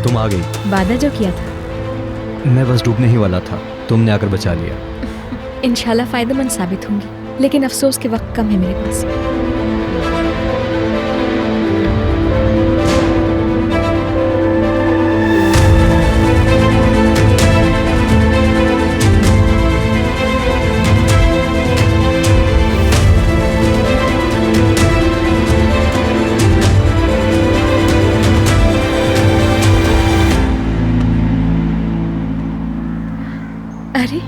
तुम आ गई। वादा जो किया था। मैं बस डूबने ही वाला था, तुमने आकर बचा लिया। इंशाल्लाह फायदेमंद साबित होंगी, लेकिन अफसोस के वक्त कम है मेरे पास। अरे,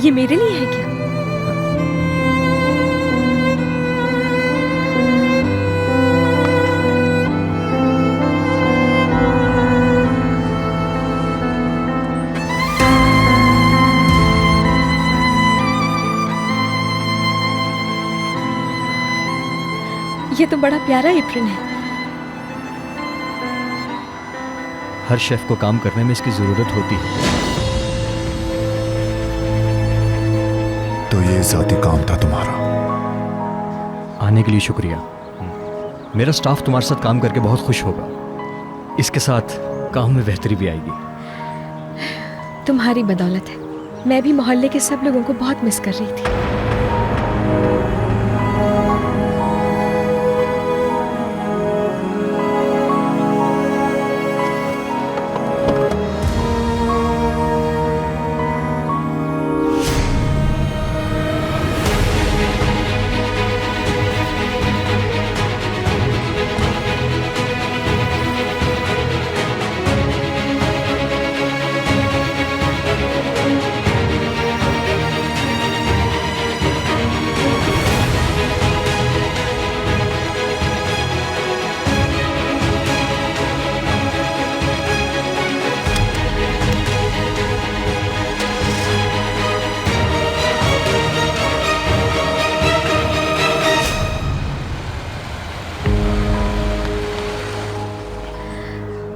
ये मेरे लिए है क्या? ये तो बड़ा प्यारा एप्रन है। हर शेफ को काम करने में इसकी जरूरत होती है। तो ये जाती काम था तुम्हारा? आने के लिए शुक्रिया। मेरा स्टाफ तुम्हारे साथ काम करके बहुत खुश होगा। इसके साथ काम में बेहतरी भी आएगी। तुम्हारी बदौलत है। मैं भी मोहल्ले के सब लोगों को बहुत मिस कर रही थी।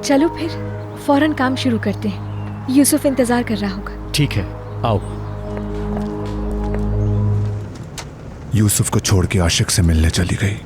चलो फिर फौरन काम शुरू करते हैं। यूसुफ इंतजार कर रहा होगा। ठीक है, आओ। यूसुफ को छोड़ के आशिक से मिलने चली गई।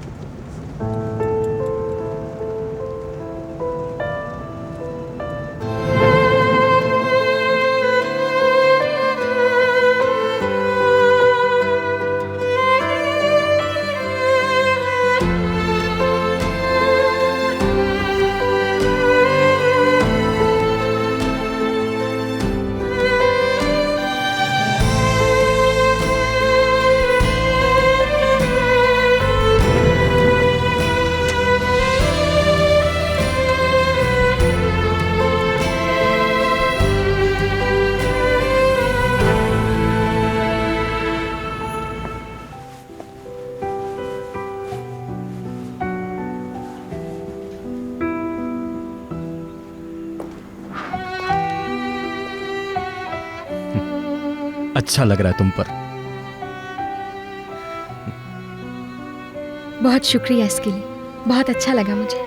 अच्छा लग रहा है तुम पर। बहुत शुक्रिया इसके लिए, बहुत अच्छा लगा मुझे।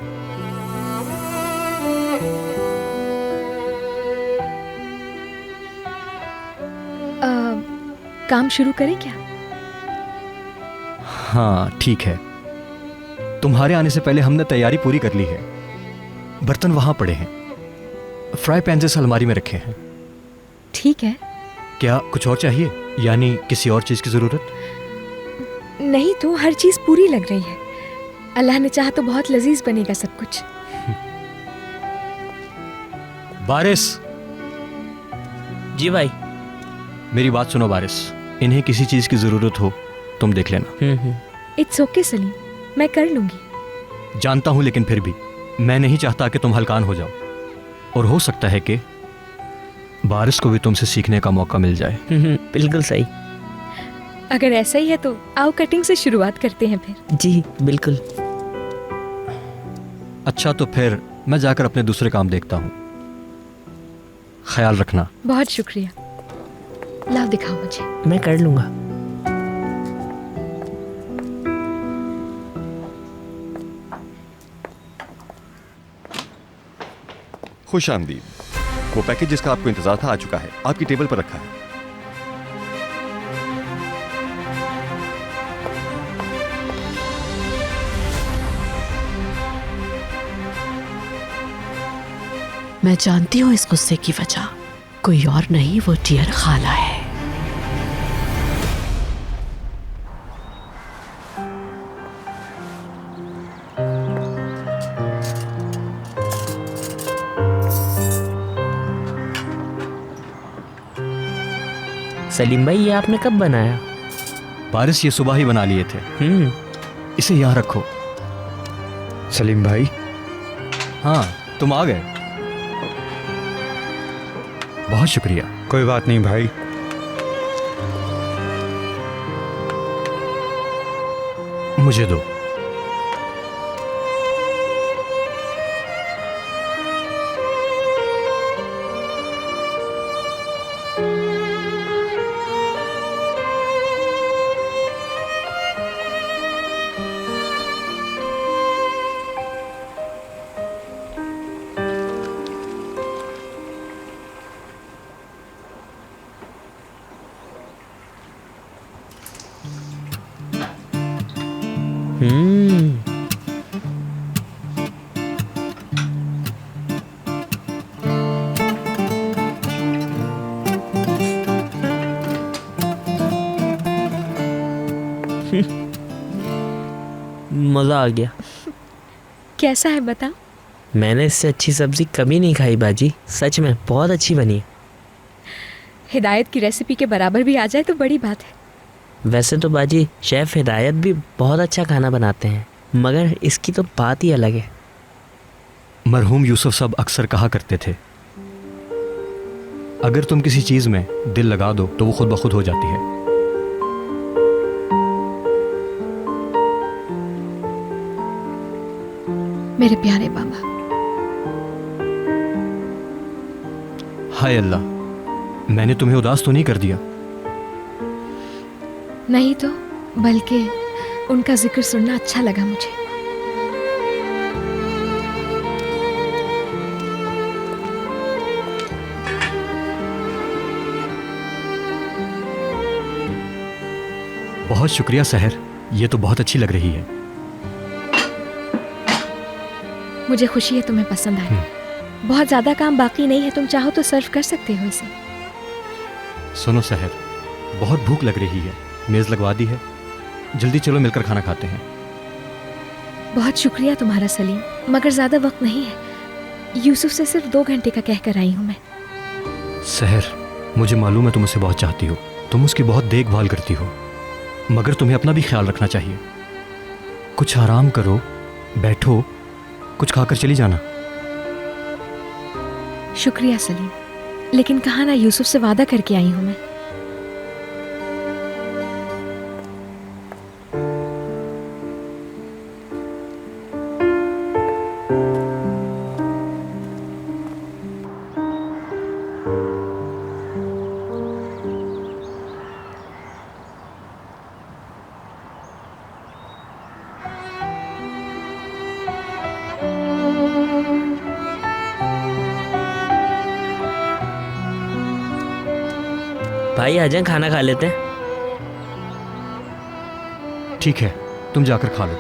काम शुरू करें क्या? हाँ ठीक है। तुम्हारे आने से पहले हमने तैयारी पूरी कर ली है। बर्तन वहां पड़े हैं, फ्राई पैन जैसे अलमारी में रखे हैं। ठीक है। क्या कुछ और चाहिए, यानी किसी और चीज की जरूरत? नहीं तो हर चीज पूरी लग रही है। अल्लाह ने चाहा तो बहुत लजीज बनेगा सब कुछ। बारिश। जी भाई। मेरी बात सुनो बारिश, इन्हें किसी चीज की जरूरत हो तुम देख लेना। इट्स ओके सलीम, मैं कर लूंगी। जानता हूं, लेकिन फिर भी मैं नहीं चाहता कि तुम हलकान हो जाओ, और हो सकता है कि बारिश को भी तुमसे सीखने का मौका मिल जाए। बिल्कुल सही। अगर ऐसा ही है तो आओ कटिंग से शुरुआत करते हैं फिर। जी बिल्कुल। अच्छा तो फिर मैं जाकर अपने दूसरे काम देखता हूँ। ख्याल रखना। बहुत शुक्रिया। लाओ दिखाओ मुझे। मैं कर लूंगा। खुश आमदीद। वो पैकेज जिसका आपको इंतजार था आ चुका है, आपकी टेबल पर रखा है। मैं जानती हूँ इस गुस्से की वजह कोई और नहीं, वो डियर खाला है। सलीम भाई, ये आपने कब बनाया? बारिश ये सुबह ही बना लिए थे। इसे यहाँ रखो। सलीम भाई, हाँ, तुम आ गए, बहुत शुक्रिया। कोई बात नहीं भाई। मुझे दो। मज़ा आ गया। कैसा है बताओ? मैंने इससे अच्छी सब्जी कभी नहीं खाई बाजी, सच में बहुत अच्छी बनी है। हिदायत की रेसिपी के बराबर भी आ जाए तो बड़ी बात है। वैसे तो बाजी शेफ़ हिदायत भी बहुत अच्छा खाना बनाते हैं, मगर इसकी तो बात ही अलग है। मरहूम यूसुफ साहब अक्सर कहा करते थे, अगर तुम किसी चीज़ में दिल लगा दो तो वो खुद ब खुद हो जाती है। मेरे प्यारे बाबा। हाय अल्लाह, मैंने तुम्हें उदास तो नहीं कर दिया? नहीं तो, बल्कि उनका जिक्र सुनना अच्छा लगा मुझे। बहुत शुक्रिया सहर, ये तो बहुत अच्छी लग रही है। मुझे खुशी है तुम्हें पसंद आया। बहुत ज्यादा काम बाकी नहीं है, तुम चाहो तो सर्व कर सकते हो इसे। सुनो सहर, बहुत भूख लग रही है, मेज लगवा दी है, जल्दी चलो मिलकर खाना खाते हैं। बहुत शुक्रिया तुम्हारा सलीम, मगर ज्यादा वक्त नहीं है। यूसुफ से सिर्फ 2 घंटे का कहकर आई हूं मैं। सहर, मुझे मालूम है तुम उसे बहुत चाहती हो, तुम उसकी बहुत देखभाल करती हो, मगर तुम्हें अपना भी ख्याल रखना चाहिए। कुछ आराम करो, बैठो, कुछ खाकर चली जाना। शुक्रिया सलीम, लेकिन कहा ना यूसुफ से वादा करके आई हूं मैं। भाई आ जाएं, खाना खा लेते हैं। ठीक है, तुम जाकर खा लो।